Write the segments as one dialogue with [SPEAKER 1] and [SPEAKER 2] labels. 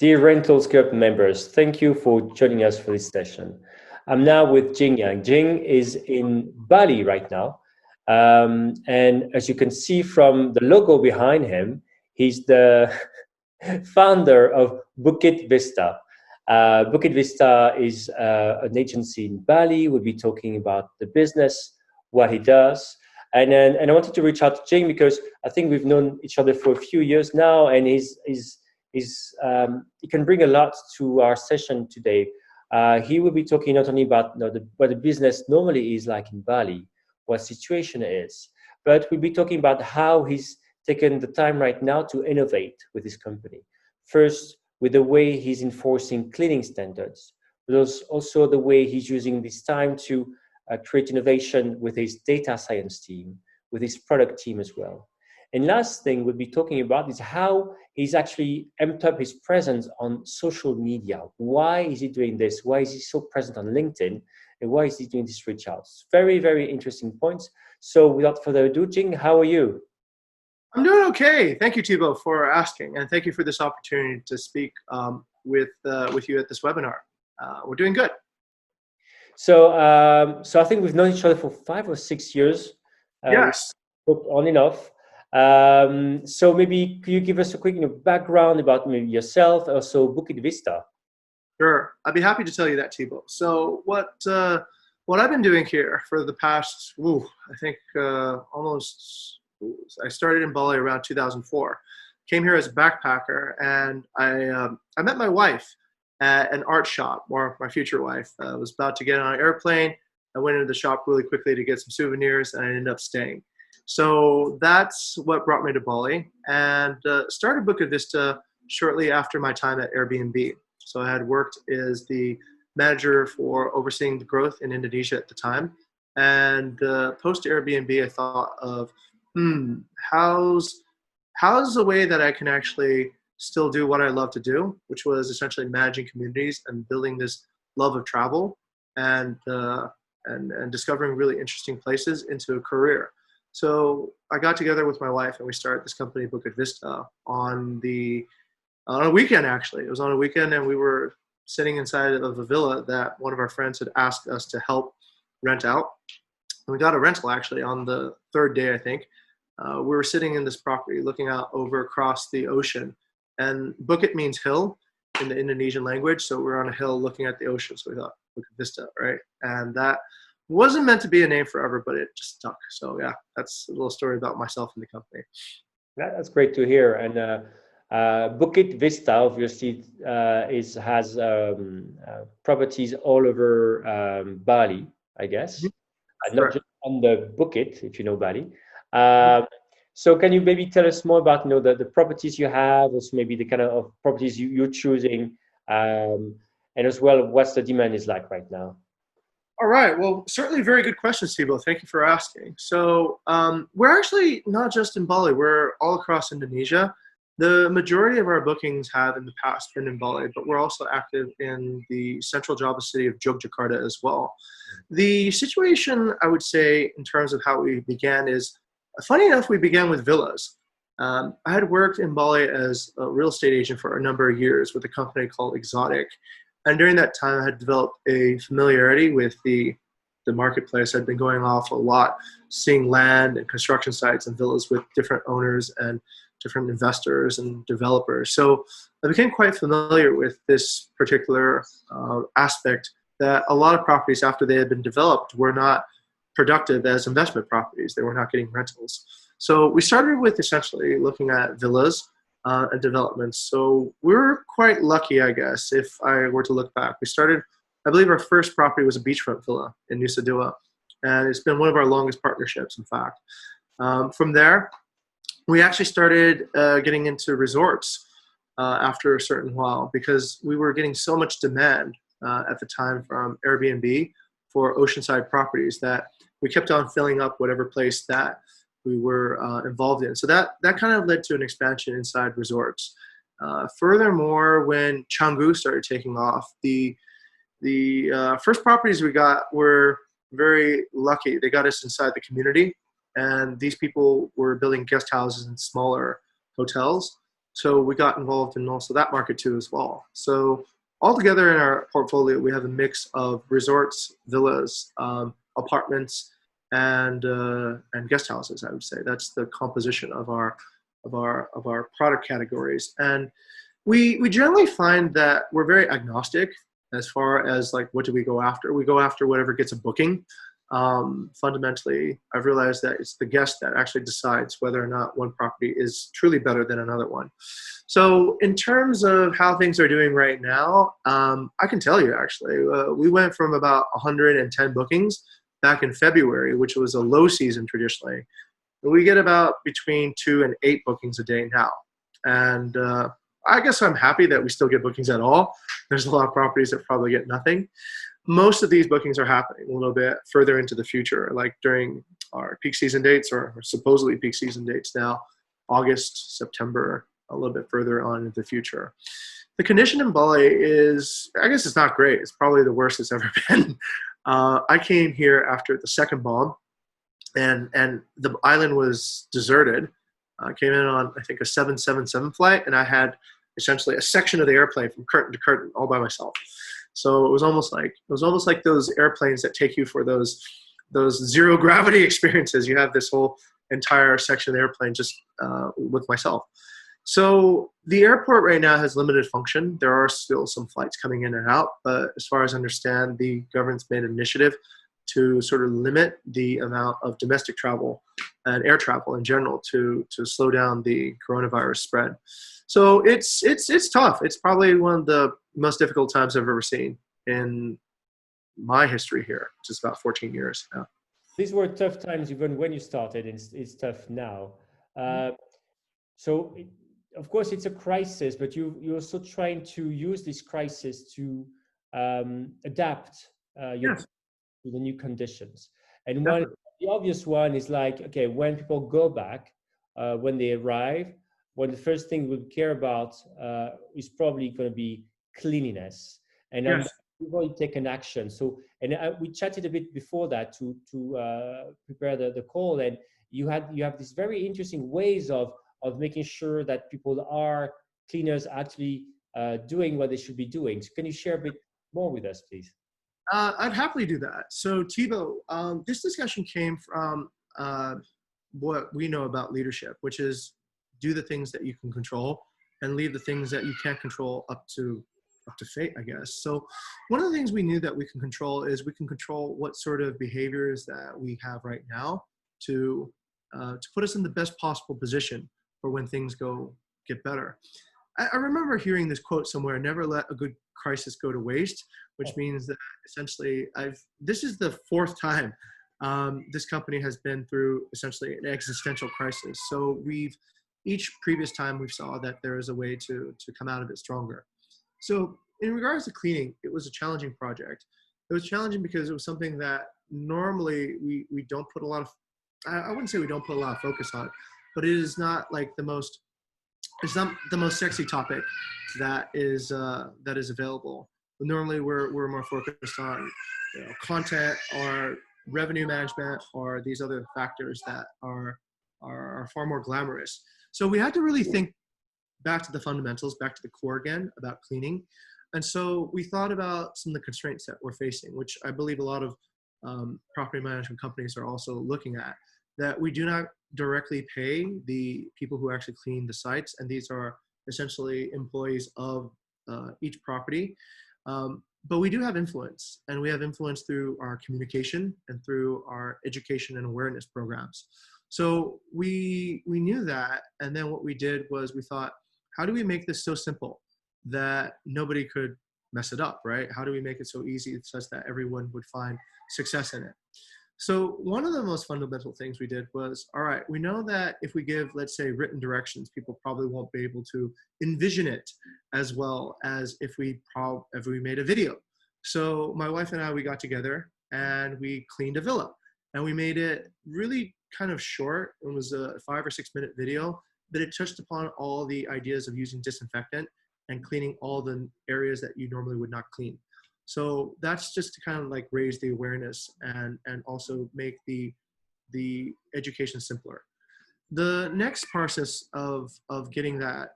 [SPEAKER 1] Dear Rentals Club members, thank you for joining us for this session. I'm now with Jing Yang. Jing is in Bali right now. And as you can see from the logo behind him, he's the founder of Bukit Vista. Bukit Vista is an agency in Bali. We'll be talking about the business, what he does. And I wanted to reach out to Jing because I think we've known each other for a few years now, and he can bring a lot to our session today. He will be talking not only about what the business normally is like in Bali, what situation it is, but we'll be talking about how he's taken the time right now to innovate with his company. First, with the way he's enforcing cleaning standards, but also the way he's using this time to create innovation with his data science team, with his product team as well. And last thing we'll be talking about is how he's actually amped up his presence on social media. Why is he doing this? Why is he so present on LinkedIn? And why is he doing these reach outs? Very, very interesting points. So without further ado, Jing, how are you?
[SPEAKER 2] I'm doing okay. Thank you, Thibaut, for asking. And thank you for this opportunity to speak with you at this webinar. We're doing good.
[SPEAKER 1] So I think we've known each other for 5 or 6 years.
[SPEAKER 2] Yes.
[SPEAKER 1] On and off. So maybe could you give us a quick background about maybe yourself, also Bukit Vista?
[SPEAKER 2] Sure, I'd be happy to tell you that, Thibaut. So what I've been doing here for the past, I think I started in Bali around 2004. Came here as a backpacker, and I met my wife at an art shop, or my future wife. I was about to get on an airplane. I went into the shop really quickly to get some souvenirs, and I ended up staying. So that's what brought me to Bali, and started Bukit Vista shortly after my time at Airbnb. So I had worked as the manager for overseeing the growth in Indonesia at the time. And post Airbnb, I thought of, how's a way that I can actually still do what I love to do, which was essentially managing communities and building this love of travel and discovering really interesting places into a career. So I got together with my wife and we started this company, Bukit Vista, on a weekend, actually. It was on a weekend, and we were sitting inside of a villa that one of our friends had asked us to help rent out. And we got a rental, actually, on the third day, I think. We were sitting in this property looking out over across the ocean. And Bukit means hill in the Indonesian language, so we're on a hill looking at the ocean, so we thought Bukit Vista, right? And that wasn't meant to be a name forever, but it just stuck. So yeah, that's a little story about myself and the company.
[SPEAKER 1] Yeah, that's great to hear. And Bukit Vista obviously has properties all over Bali, I guess, not just on the Bukit, if you know Bali. So can you maybe tell us more about the properties you have, also maybe the kind of properties you're choosing, and as well what's the demand is like right now?
[SPEAKER 2] All right. Well, certainly very good questions, Thibaut. Thank you for asking. So we're actually not just in Bali. We're all across Indonesia. The majority of our bookings have in the past been in Bali, but we're also active in the central Java city of Yogyakarta as well. The situation, I would say, in terms of how we began is, funny enough, we began with villas. I had worked in Bali as a real estate agent for a number of years with a company called Exotic. And during that time, I had developed a familiarity with the marketplace. I'd been going off a lot, seeing land and construction sites and villas with different owners and different investors and developers. So I became quite familiar with this particular aspect, that a lot of properties after they had been developed were not productive as investment properties. They were not getting rentals. So we started with essentially looking at villas and developments. So we were quite lucky, I guess, if I were to look back. We started, I believe our first property was a beachfront villa in Nusa Dua, and it's been one of our longest partnerships, in fact. From there, we actually started getting into resorts after a certain while, because we were getting so much demand at the time from Airbnb for oceanside properties that we kept on filling up whatever place that we were involved in. So that kind of led to an expansion inside resorts. Furthermore, when Canggu started taking off, the first properties we got were very lucky. They got us inside the community, and these people were building guest houses and smaller hotels. So we got involved in also that market too as well. So altogether in our portfolio, we have a mix of resorts, villas, apartments, and guest houses. I would say that's the composition of our product categories. And we generally find that we're very agnostic as far as like what do we go after. We go after whatever gets a booking. Fundamentally, I've realized that it's the guest that actually decides whether or not one property is truly better than another one. So in terms of how things are doing right now, I can tell you actually, we went from about 110 bookings back in February, which was a low season traditionally. We get about between 2 and 8 bookings a day now. And I guess I'm happy that we still get bookings at all. There's a lot of properties that probably get nothing. Most of these bookings are happening a little bit further into the future, like during our peak season dates or supposedly peak season dates now, August, September, a little bit further on into the future. The condition in Bali is, I guess it's not great. It's probably the worst it's ever been. I came here after the second bomb, and the island was deserted. I came in on, I think, a 777 flight, and I had essentially a section of the airplane from curtain to curtain all by myself. So it was almost like those airplanes that take you for those zero gravity experiences. You have this whole entire section of the airplane just with myself. So the airport right now has limited function. There are still some flights coming in and out, but as far as I understand, the government's made an initiative to sort of limit the amount of domestic travel and air travel in general to slow down the coronavirus spread. So it's tough. It's probably one of the most difficult times I've ever seen in my history here, which is about 14 years now.
[SPEAKER 1] These were tough times even when you started, and it's tough now. So, of course, it's a crisis, but you're also trying to use this crisis to adapt your
[SPEAKER 2] Yes,
[SPEAKER 1] to the new conditions. And one,
[SPEAKER 2] definitely.
[SPEAKER 1] the obvious one is like, okay, when people go back, when they arrive, one of the first thing we'll care about is probably going to be cleanliness. And on that,
[SPEAKER 2] Yes.
[SPEAKER 1] we've already taken action. So, and we chatted a bit before that to prepare the call, and you have these very interesting ways of making sure that people are cleaners actually doing what they should be doing. So can you share a bit more with us, please?
[SPEAKER 2] I'd happily do that. So Thibaut, this discussion came from what we know about leadership, which is do the things that you can control and leave the things that you can't control up to fate, I guess. So one of the things we knew that we can control is we can control what sort of behaviors that we have right now to put us in the best possible position for when things get better. I remember hearing this quote somewhere: "Never let a good crisis go to waste," which means that essentially this is the fourth time this company has been through essentially an existential crisis. So each previous time we saw that there is a way to come out of it stronger. So in regards to cleaning, it was a challenging project. It was challenging because it was something that normally we don't put a lot of, I wouldn't say we don't put a lot of focus on, but it is not like it's not the most sexy topic that is available. But normally we're more focused on content or revenue management or these other factors that are far more glamorous. So we had to really think back to the fundamentals, back to the core again about cleaning. And so we thought about some of the constraints that we're facing, which I believe a lot of property management companies are also looking at, that we do not directly pay the people who actually clean the sites. And these are essentially employees of each property. But we do have influence, and we have influence through our communication and through our education and awareness programs. So we knew that. And then what we did was we thought, how do we make this so simple that nobody could mess it up, right? How do we make it so easy such that everyone would find success in it? So one of the most fundamental things we did was, all right, we know that if we give, let's say, written directions, people probably won't be able to envision it as well as if we made a video. So my wife and I, we got together and we cleaned a villa, and we made it really kind of short. It was a 5 or 6 minute video, but it touched upon all the ideas of using disinfectant and cleaning all the areas that you normally would not clean. So that's just to kind of like raise the awareness and also make the education simpler. The next process of getting that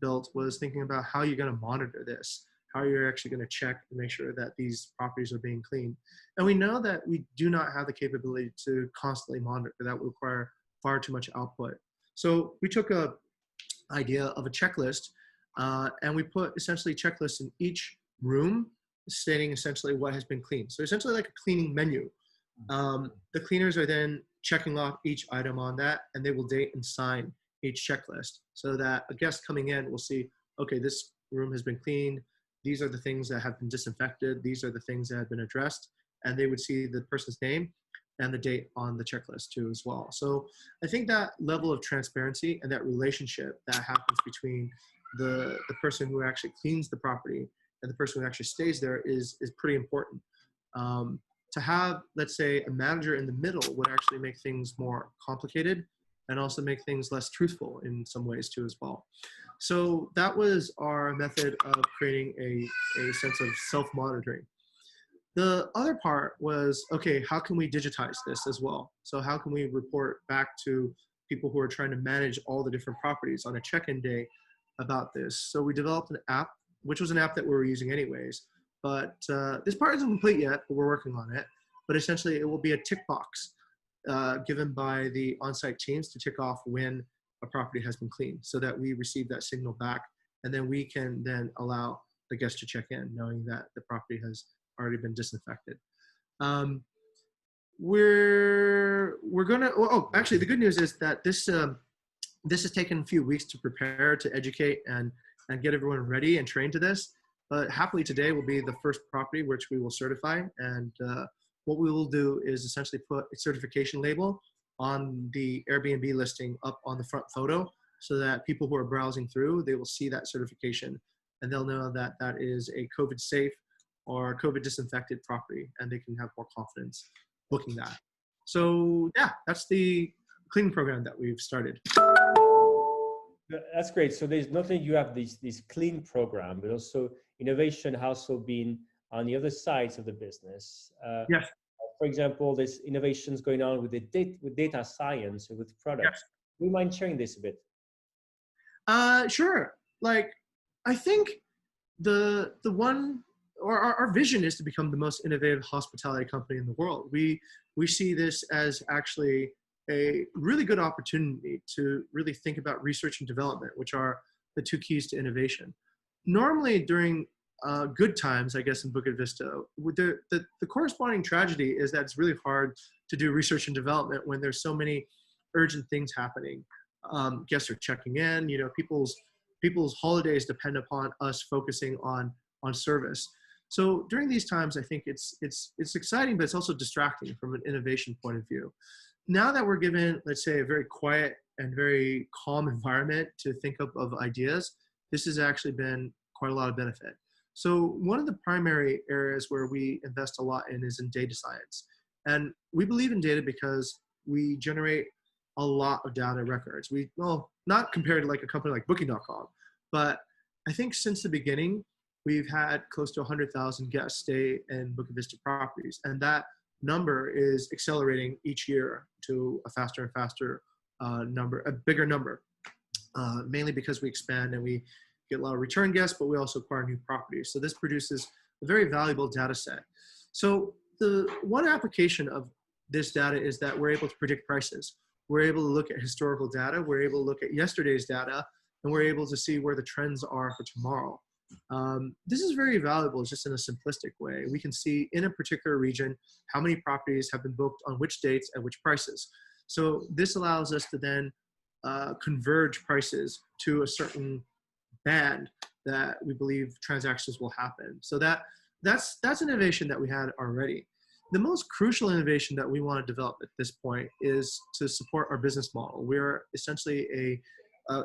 [SPEAKER 2] built was thinking about how you're going to monitor this, how you're actually going to check and make sure that these properties are being cleaned. And we know that we do not have the capability to constantly monitor. That would require far too much output. So we took a idea of a checklist, and we put essentially checklists in each room stating essentially what has been cleaned. So essentially like a cleaning menu. The cleaners are then checking off each item on that, and they will date and sign each checklist so that a guest coming in will see, okay, this room has been cleaned. These are the things that have been disinfected. These are the things that have been addressed. And they would see the person's name and the date on the checklist too as well. So I think that level of transparency and that relationship that happens between the person who actually cleans the property and the person who actually stays there is pretty important. To have, let's say, a manager in the middle would actually make things more complicated and also make things less truthful in some ways too as well. So that was our method of creating a sense of self-monitoring. The other part was, okay, how can we digitize this as well? So how can we report back to people who are trying to manage all the different properties on a check-in day about this? So we developed an app, which was an app that we were using anyways, but this part isn't complete yet, but we're working on it. But essentially it will be a tick box given by the on-site teams to tick off when a property has been cleaned so that we receive that signal back, and then we can then allow the guest to check in knowing that the property has already been disinfected. We're gonna, actually the good news is that this has taken a few weeks to prepare, to educate and get everyone ready and trained to this. But happily today will be the first property which we will certify. And what we will do is essentially put a certification label on the Airbnb listing up on the front photo so that people who are browsing through, they will see that certification and they'll know that that is a COVID safe or COVID disinfected property, and they can have more confidence booking that. So yeah, that's the cleaning program that we've started.
[SPEAKER 1] That's great. So there's not only you have this clean program, but also innovation has also been on the other sides of the business.
[SPEAKER 2] Yes.
[SPEAKER 1] For example, there's innovations going on with with data science or with products.
[SPEAKER 2] Yes.
[SPEAKER 1] Do you mind sharing this a bit?
[SPEAKER 2] Sure. Like, I think the one, or our vision is to become the most innovative hospitality company in the world. We see this as actually a really good opportunity to really think about research and development, which are the two keys to innovation. Normally during good times, I guess, in Bukit Vista, the corresponding tragedy is that it's really hard to do research and development when there's so many urgent things happening. Guests are checking in, you know, people's holidays depend upon us focusing on service. So during these times, I think it's exciting, but it's also distracting from an innovation point of view. Now that we're given, let's say, a very quiet and very calm environment to think of ideas, this has actually been quite a lot of benefit. So one of the primary areas where we invest a lot in is in data science. And we believe in data because we generate a lot of data records. Well, not compared to like a company like Booking.com, but I think since the beginning, we've had close to 100,000 guests stay in Bukit Vista properties. And that number is accelerating each year to a faster and faster number, a bigger number, mainly because we expand and we get a lot of return guests, but we also acquire new properties. So this produces a very valuable data set. So the one application of this data is that we're able to predict prices. We're able to look at historical data. We're able to look at yesterday's data, and we're able to see where the trends are for tomorrow. This is very valuable just in a simplistic way. We can see in a particular region how many properties have been booked on which dates at which prices. So this allows us to then converge prices to a certain band that we believe transactions will happen. So that's an innovation that we had already. The most crucial innovation that we want to develop at this point is to support our business model. We're essentially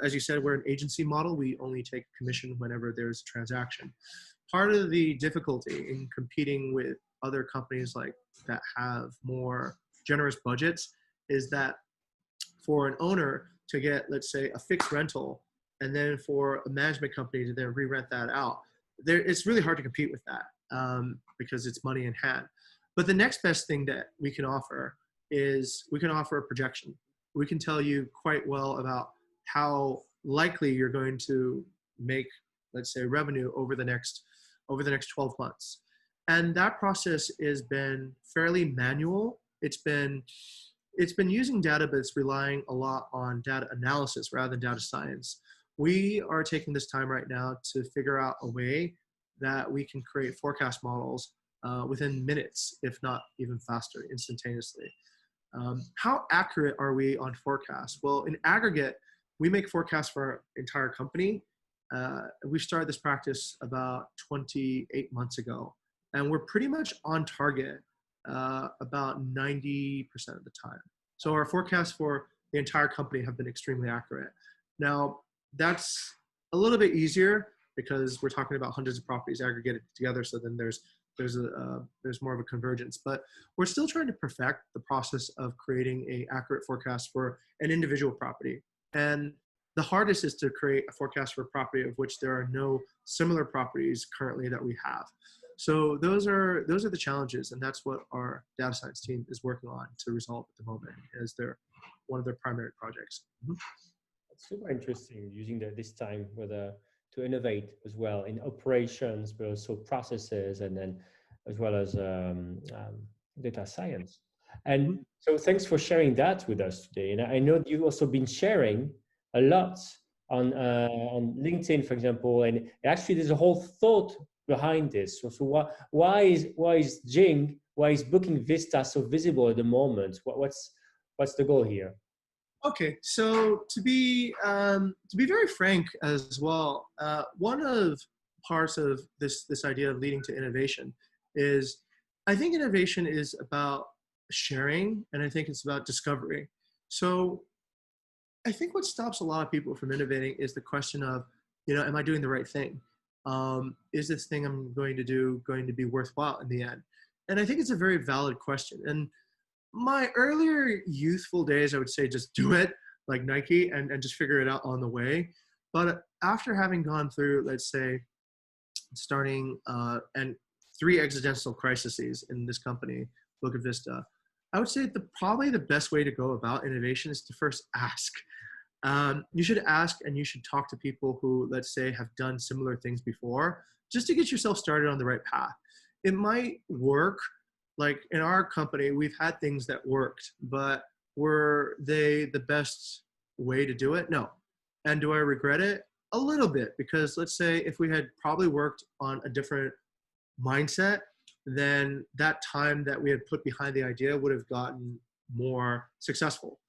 [SPEAKER 2] as you said, we're an agency model. We only take commission whenever there's a transaction. Part of the difficulty in competing with other companies like that have more generous budgets is that for an owner to get, let's say, a fixed rental, and then for a management company to then re-rent that out, it's really hard to compete with that because it's money in hand. But the next best thing that we can offer is we can offer a projection. We can tell you quite well about how likely you're going to make, let's say, revenue over the next 12 months. And that process has been fairly manual. It's been using data, but it's relying a lot on data analysis rather than data science. We are taking this time right now to figure out a way that we can create forecast models within minutes, if not even faster, instantaneously. How accurate are we on forecasts? Well, in aggregate, we make forecasts for our entire company. We started this practice about 28 months ago, and we're pretty much on target about 90% of the time. So our forecasts for the entire company have been extremely accurate. Now, that's a little bit easier because we're talking about hundreds of properties aggregated together. So then there's more of a convergence, but we're still trying to perfect the process of creating an accurate forecast for an individual property. And the hardest is to create a forecast for a property of which there are no similar properties currently that we have. So those are the challenges, and that's what our data science team is working on to resolve at the moment as one of their primary projects. Mm-hmm.
[SPEAKER 1] It's super interesting using this time to innovate as well in operations, but also processes, and then as well as data science. And so thanks for sharing that with us today. And I know you've also been sharing a lot on LinkedIn, for example, and actually there's a whole thought behind this. So why is Booking Vista so visible at the moment? What's the goal here?
[SPEAKER 2] Okay, so to be very frank as well, one of parts of this idea of leading to innovation is, I think innovation is about sharing, and I think it's about discovery. So I think what stops a lot of people from innovating is the question of, am I doing the right thing? Is this thing I'm going to do going to be worthwhile in the end? And I think it's a very valid question. And my earlier youthful days, I would say just do it like Nike and just figure it out on the way. But after having gone through, let's say, starting and 3 existential crises in this company, Bukit Vista, I would say probably the best way to go about innovation is to first ask. You should ask, and you should talk to people who, let's say, have done similar things before, just to get yourself started on the right path. It might work. Like in our company, we've had things that worked, but were they the best way to do it? No. And do I regret it? A little bit, because let's say if we had probably worked on a different mindset, then that time that we had put behind the idea would have gotten more successful.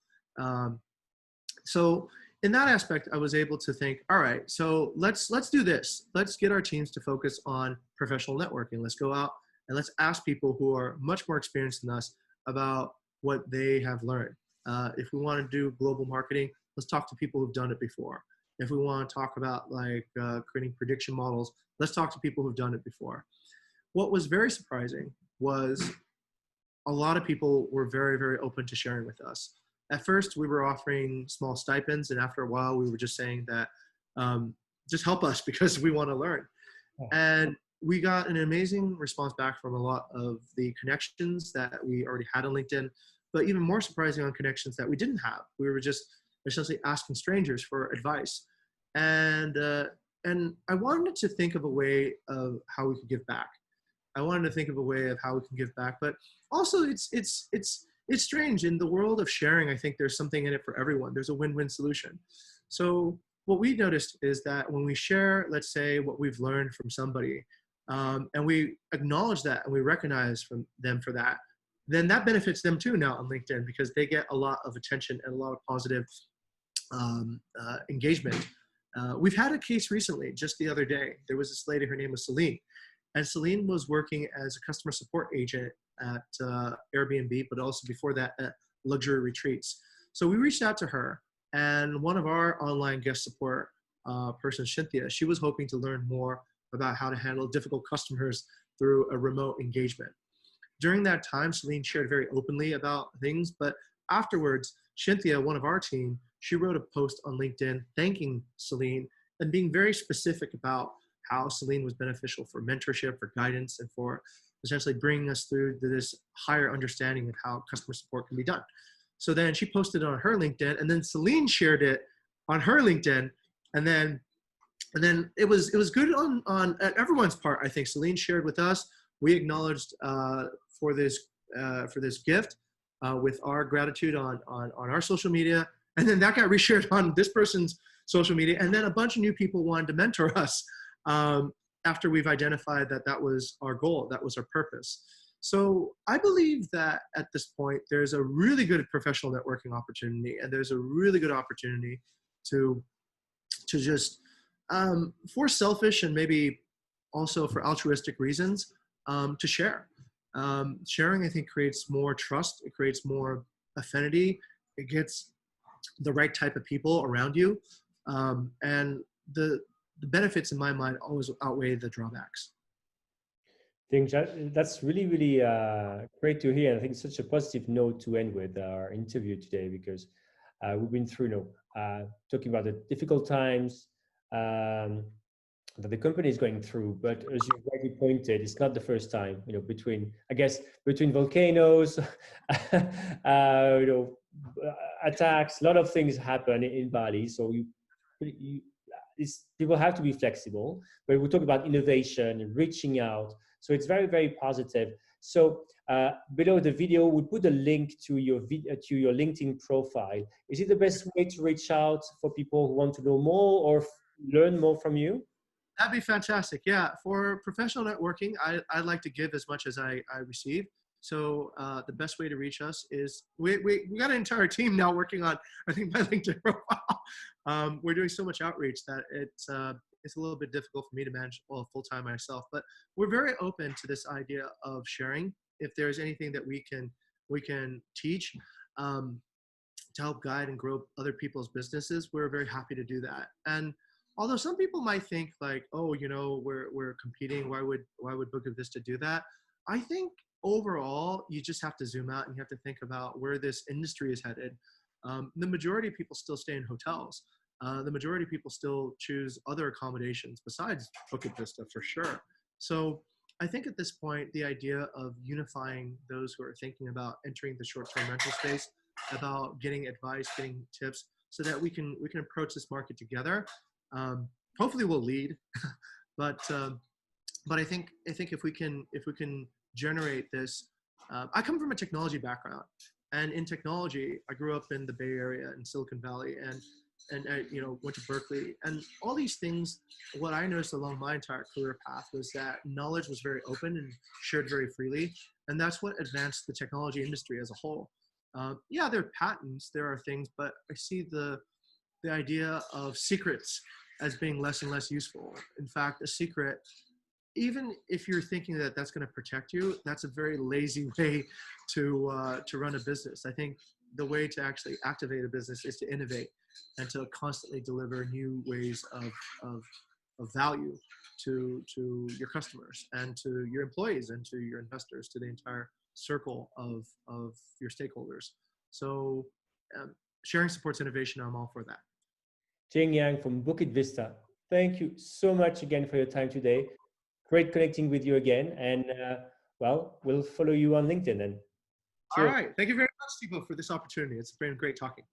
[SPEAKER 2] So in that aspect, I was able to think, all right, so let's do this. Let's get our teams to focus on professional networking. Let's go out and let's ask people who are much more experienced than us about what they have learned. If we want to do global marketing, let's talk to people who've done it before. If we want to talk about creating prediction models, let's talk to people who've done it before. What was very surprising was a lot of people were very, very open to sharing with us. At first, we were offering small stipends, and after a while, we were just saying that just help us because we want to learn. And we got an amazing response back from a lot of the connections that we already had on LinkedIn, but even more surprising on connections that we didn't have. We were just essentially asking strangers for advice. And I wanted to think of a way of how we could give back. I wanted to think of a way of how we can give back, but also it's strange in the world of sharing. I think there's something in it for everyone. There's a win-win solution. So what we noticed is that when we share, let's say, what we've learned from somebody, and we acknowledge that and we recognize from them for that, then that benefits them too now on LinkedIn, because they get a lot of attention and a lot of positive engagement. We've had a case recently, just the other day. There was this lady, her name was Celine. And Celine was working as a customer support agent at Airbnb, but also before that at luxury retreats. So we reached out to her, and one of our online guest support persons, Cynthia, she was hoping to learn more about how to handle difficult customers through a remote engagement. During that time, Celine shared very openly about things, but afterwards, Cynthia, one of our team, she wrote a post on LinkedIn thanking Celine and being very specific about how Celine was beneficial for mentorship, for guidance, and for essentially bringing us through to this higher understanding of how customer support can be done. So then she posted it on her LinkedIn, and then Celine shared it on her LinkedIn, and then And then it was good on at everyone's part. I think Celine shared with us. We acknowledged for this gift with our gratitude on our social media, and then that got reshared on this person's social media, and then a bunch of new people wanted to mentor us after we've identified that that was our goal, that was our purpose. So I believe that at this point there's a really good professional networking opportunity, and there's a really good opportunity to just for selfish and maybe also for altruistic reasons to share. Sharing, I think, creates more trust. It creates more affinity. It gets the right type of people around you, and the benefits in my mind always outweigh the drawbacks.
[SPEAKER 1] Think that's really, really great to hear. I think it's such a positive note to end with our interview today, because we've been through, talking about the difficult times that the company is going through. But as you rightly pointed, it's not the first time, between volcanoes, you know, attacks, a lot of things happen in Bali. So people have to be flexible. But we talk about innovation and reaching out. So it's very, very positive. So below the video, we put a link to your LinkedIn profile. Is it the best way to reach out for people who want to know more or learn more from you?
[SPEAKER 2] That'd be fantastic. Yeah, for professional networking, I like to give as much as I receive. So the best way to reach us is we got an entire team now working on, I think, my LinkedIn profile. We're doing so much outreach that it's a little bit difficult for me to manage full time myself. But we're very open to this idea of sharing. If there's anything that we can teach to help guide and grow other people's businesses, we're very happy to do that. And although some people might think like, oh, we're competing. Why would Bukit Vista do that? I think overall, you just have to zoom out and you have to think about where this industry is headed. The majority of people still stay in hotels. The majority of people still choose other accommodations besides Bukit Vista for sure. So I think at this point, the idea of unifying those who are thinking about entering the short-term rental space, about getting advice, getting tips, so that we can approach this market together. Hopefully, we'll lead, but I think if we can generate this, I come from a technology background, and in technology, I grew up in the Bay Area in Silicon Valley, and I, went to Berkeley, and all these things. What I noticed along my entire career path was that knowledge was very open and shared very freely, and that's what advanced the technology industry as a whole. Yeah, there are patents, there are things, but I see the idea of secrets as being less and less useful. In fact, a secret, even if you're thinking that that's going to protect you, that's a very lazy way to run a business. I think the way to actually activate a business is to innovate and to constantly deliver new ways of value to your customers and to your employees and to your investors, to the entire circle of your stakeholders. So sharing supports innovation. I'm all for that.
[SPEAKER 1] Jing Yang from Bukit Vista. Thank you so much again for your time today. Great connecting with you again. And we'll follow you on LinkedIn then.
[SPEAKER 2] Cheers. All right. Thank you very much, Thibaut, for this opportunity. It's been great talking.